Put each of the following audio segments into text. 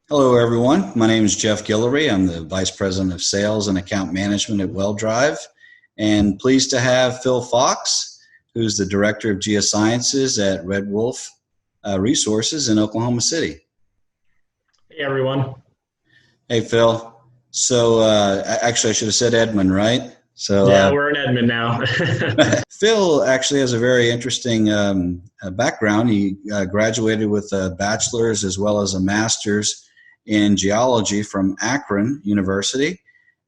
Hello, everyone. My name is Jeff Guillory. I'm the Vice President of Sales and Account Management at WellDrive, and pleased to have Phil Fox, who's the Director of Geosciences at Red Wolf Resources in Oklahoma City. Hey, everyone. Hey, Phil. So, actually, I should have said Edmund, right? Yeah, we're in Edmond now. Phil actually has a very interesting background. He graduated with a bachelor's as well as a master's in geology from Akron University,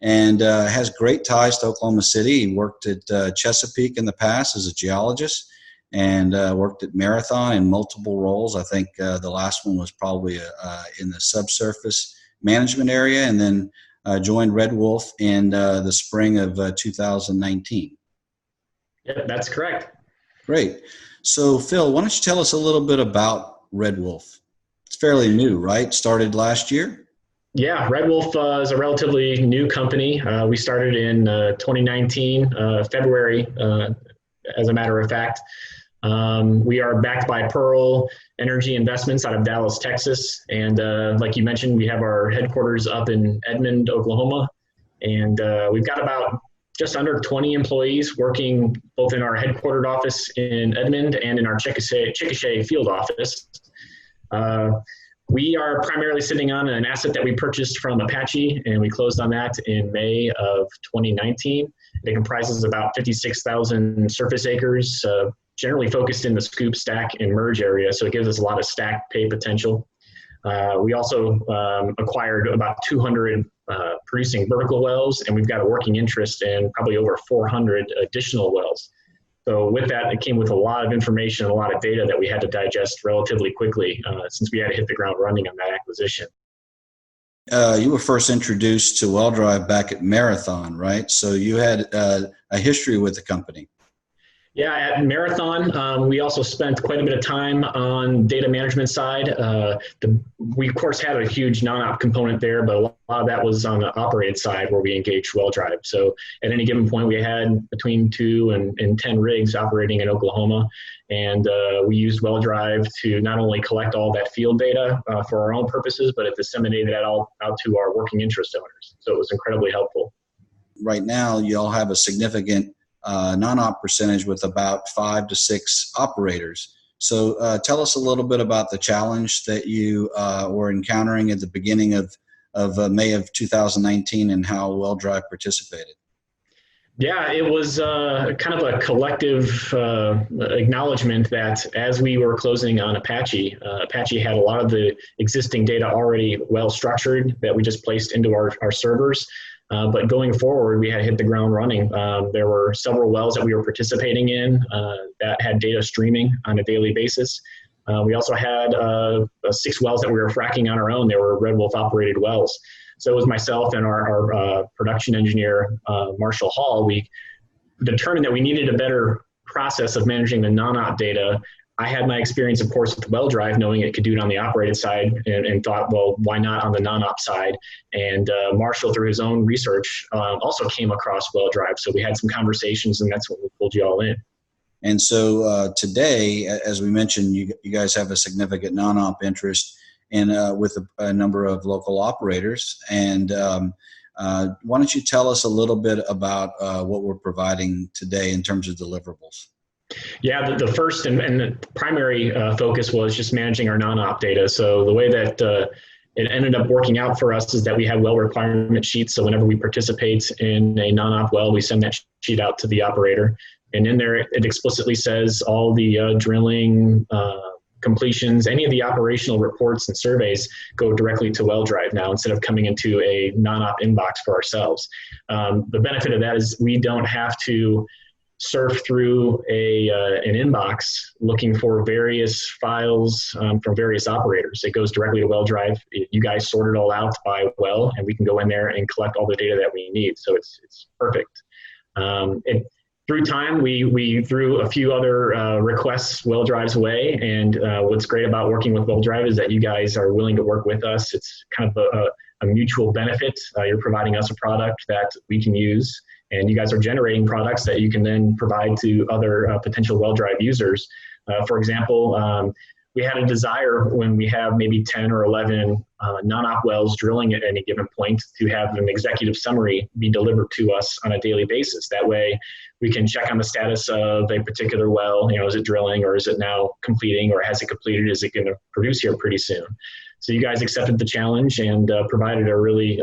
and has great ties to Oklahoma City. He worked at Chesapeake in the past as a geologist, and worked at Marathon in multiple roles. I think the last one was probably in the subsurface management area, and then joined Red Wolf in the spring of 2019. Yep, that's correct. Great. So, Phil, why don't you tell us a little bit about Red Wolf? It's fairly new, right? Started last year? Yeah, Red Wolf is a relatively new company. We started in 2019, February, as a matter of fact. We are backed by Pearl Energy Investments out of Dallas, Texas. And like you mentioned, we have our headquarters up in Edmond, Oklahoma. And we've got about just under 20 employees working both in our headquartered office in Edmond and in our Chickasha field office. We are primarily sitting on an asset that we purchased from Apache, and we closed on that in May of 2019. It comprises about 56,000 surface acres, generally focused in the scoop, stack, and merge area, so it gives us a lot of stack pay potential. We also acquired about 200 producing vertical wells, and we've got a working interest in probably over 400 additional wells. So with that, it came with a lot of information, a lot of data that we had to digest relatively quickly, since we had to hit the ground running on that acquisition. You were first introduced to WellDrive back at Marathon, right? So you had a history with the company. Yeah, at Marathon, we also spent quite a bit of time on data management side. We, of course, had a huge non-op component there, but a lot of that was on the operated side where we engaged WellDrive. So at any given point, we had between 2 and 10 rigs operating in Oklahoma, and we used WellDrive to not only collect all that field data for our own purposes, but it disseminated that all out to our working interest owners. So it was incredibly helpful. Right now, you all have a significant non-op percentage with about 5 to 6 operators. So tell us a little bit about the challenge that you were encountering at the beginning of May of 2019 and how WellDrive participated. Yeah, it was kind of a collective acknowledgement that as we were closing on Apache, Apache had a lot of the existing data already well structured that we just placed into our servers. But going forward, we had hit the ground running. There were several wells that we were participating in that had data streaming on a daily basis. We also had 6 wells that we were fracking on our own. They were Red Wolf operated wells. So it was myself and our production engineer, Marshall Hall. We determined that we needed a better process of managing the non-op data. I had my experience, of course, with WellDrive, knowing it could do it on the operated side, and thought, well, why not on the non-op side? And Marshall, through his own research, also came across WellDrive. So we had some conversations, and that's when we pulled you all in. And so today, as we mentioned, you guys have a significant non-op interest in with a number of local operators. And why don't you tell us a little bit about what we're providing today in terms of deliverables? Yeah, the first and the primary focus was just managing our non-op data. So the way that it ended up working out for us is that we have well requirement sheets. So whenever we participate in a non-op well, we send that sheet out to the operator. And in there, it explicitly says all the drilling, completions, any of the operational reports and surveys go directly to WellDrive now instead of coming into a non-op inbox for ourselves. The benefit of that is we don't have to surf through an inbox looking for various files from various operators. It goes directly to WellDrive. You guys sort it all out by well, and we can go in there and collect all the data that we need. So it's perfect. Through time, we threw a few other requests WellDrive's way, and what's great about working with WellDrive is that you guys are willing to work with us. It's kind of a mutual benefit. You're providing us a product that we can use, and you guys are generating products that you can then provide to other potential WellDrive users. For example, we had a desire when we have maybe 10 or 11 non-op wells drilling at any given point to have an executive summary be delivered to us on a daily basis. That way we can check on the status of a particular well. Is it drilling, or is it now completing, or has it completed? Is it going to produce here pretty soon? So you guys accepted the challenge and provided a really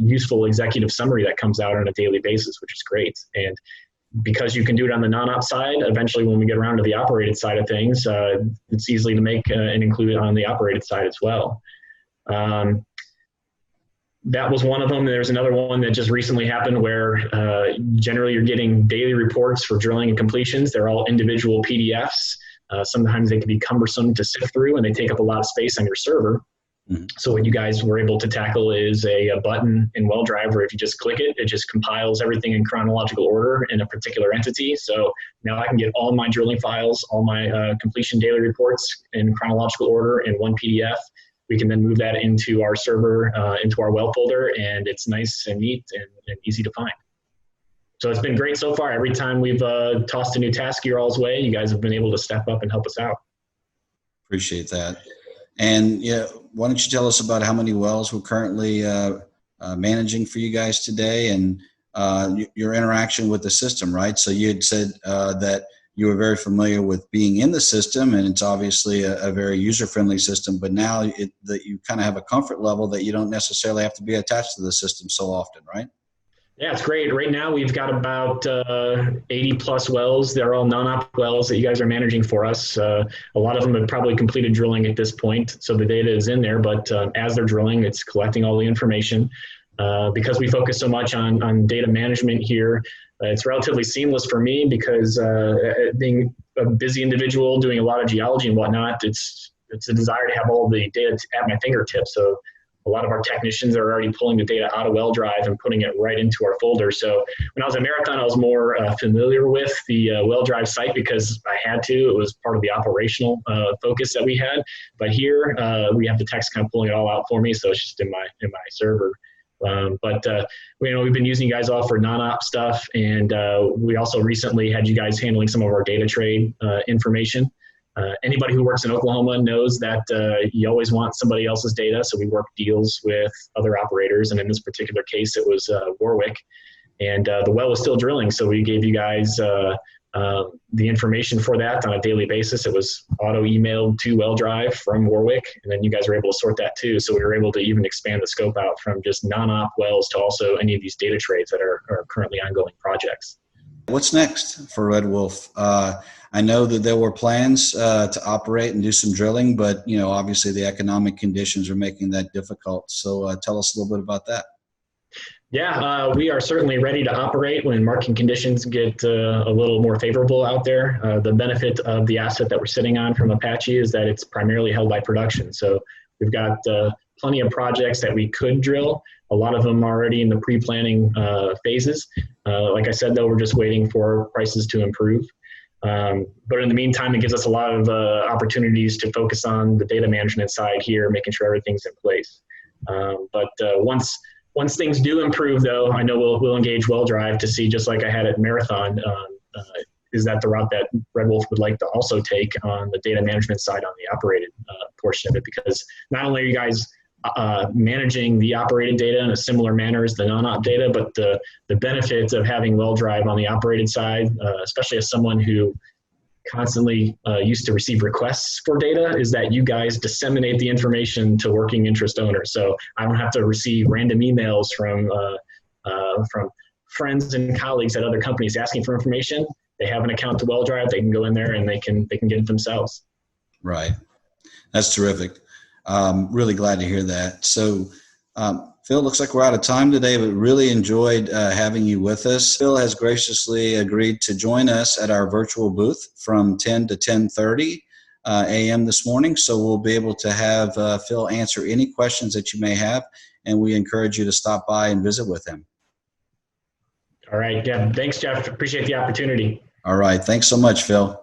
useful executive summary that comes out on a daily basis, which is great. And because you can do it on the non-op side, eventually when we get around to the operated side of things, it's easily to make and include it on the operated side as well. That was one of them. There's another one that just recently happened where generally you're getting daily reports for drilling and completions. They're all individual PDFs. Sometimes they can be cumbersome to sift through, and they take up a lot of space on your server. Mm-hmm. So what you guys were able to tackle is a button in WellDrive where if you just click it, it just compiles everything in chronological order in a particular entity. So now I can get all my drilling files, all my completion daily reports in chronological order in one PDF. We can then move that into our server, into our well folder, and it's nice and neat and easy to find. So it's been great so far. Every time we've tossed a new task your all's way, you guys have been able to step up and help us out. Appreciate that. And why don't you tell us about how many wells we're currently managing for you guys today, and your interaction with the system, right? So you had said that you were very familiar with being in the system, and it's obviously a very user-friendly system, but now that you kind of have a comfort level that you don't necessarily have to be attached to the system so often, right? Yeah, it's great. Right now, we've got about 80 plus wells. They're all non-op wells that you guys are managing for us. A lot of them have probably completed drilling at this point, so the data is in there, but as they're drilling, it's collecting all the information. Because we focus so much on data management here, it's relatively seamless for me because being a busy individual doing a lot of geology and whatnot, it's a desire to have all the data at my fingertips. So a lot of our technicians are already pulling the data out of WellDrive and putting it right into our folder. So when I was at Marathon, I was more familiar with the WellDrive site because I had to. It was part of the operational focus that we had. But here we have the techs kind of pulling it all out for me, so it's just in my server. We've been using you guys all for non-op stuff, and we also recently had you guys handling some of our data trade information. Anybody who works in Oklahoma knows that you always want somebody else's data, so we work deals with other operators, and in this particular case, it was Warwick, and the well was still drilling, so we gave you guys the information for that on a daily basis. It was auto-emailed to WellDrive from Warwick, and then you guys were able to sort that too, so we were able to even expand the scope out from just non-op wells to also any of these data trades that are currently ongoing projects. What's next for Red Wolf? I know that there were plans to operate and do some drilling, but obviously the economic conditions are making that difficult. So tell us a little bit about that. Yeah, we are certainly ready to operate when market conditions get a little more favorable out there. The benefit of the asset that we're sitting on from Apache is that it's primarily held by production. So we've got plenty of projects that we could drill. A lot of them are already in the pre-planning phases. Like I said, though, we're just waiting for prices to improve. But in the meantime, it gives us a lot of opportunities to focus on the data management side here, making sure everything's in place. Once things do improve, though, I know we'll engage WellDrive to see, just like I had at Marathon, is that the route that Red Wolf would like to also take on the data management side on the operated portion of it, because not only are you guys managing the operated data in a similar manner as the non-op data, but the benefits of having WellDrive on the operated side, especially as someone who constantly used to receive requests for data, is that you guys disseminate the information to working interest owners. So I don't have to receive random emails from friends and colleagues at other companies asking for information. They have an account to WellDrive. They can go in there and they can get it themselves. Right. That's terrific. Really glad to hear that. So, Phil, looks like we're out of time today, but really enjoyed having you with us. Phil has graciously agreed to join us at our virtual booth from 10 to 10:30 a.m. this morning. So we'll be able to have Phil answer any questions that you may have, and we encourage you to stop by and visit with him. All right. Yeah. Thanks, Jeff. Appreciate the opportunity. All right. Thanks so much, Phil.